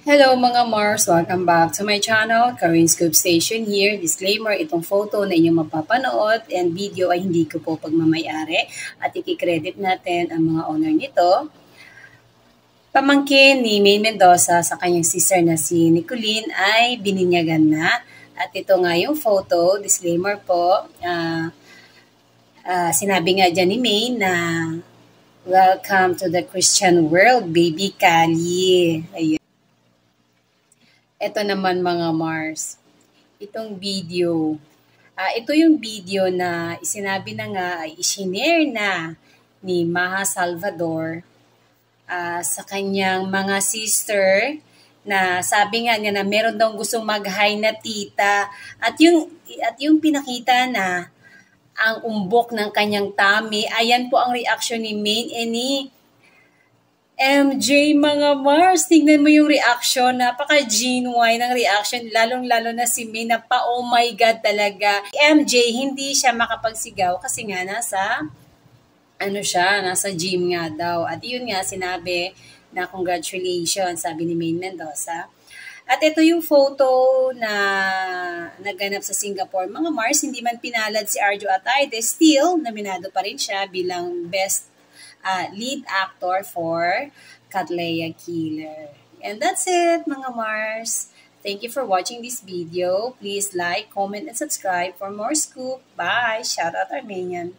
Hello mga Mars! Welcome back to my channel, Karin Scoop Station here. Disclaimer, itong photo na inyong mapapanood and video ay hindi ko po pagmamayari at ikikredit natin ang mga owner nito. Pamangkin ni Maine Mendoza sa kanyang sister na si Nicolene ay bininyagan na. At ito nga yung photo, disclaimer po, sinabi nga dyan ni Maine na welcome to the Christian world, baby Kali. Ayun. Ito naman mga Mars, itong video. Ito yung video na isinabi na nga ay isinare na ni Maha Salvador sa kanyang mga sister na sabi nga niya na meron daw gustong mag-hi na tita at yung pinakita na ang umbok ng kanyang tummy. Ayan po ang reaction ni Maine and ni MJ mga Mars. Tingnan mo yung reaction. Napaka-genuine ng reaction. Lalong-lalo na si May na pa oh my God talaga. MJ hindi siya makapagsigaw kasi nga nasa gym nga daw. At yun nga sinabi na congratulations sabi ni Maine Mendoza. At ito yung photo na naganap sa Singapore. Mga Mars, hindi man pinalad si Arjo Atayde, still nominado pa rin siya bilang best lead actor for Katleya Killer. And that's it, mga Mars. Thank you for watching this video. Please like, comment, and subscribe for more scoop. Bye! Shout out Armenian.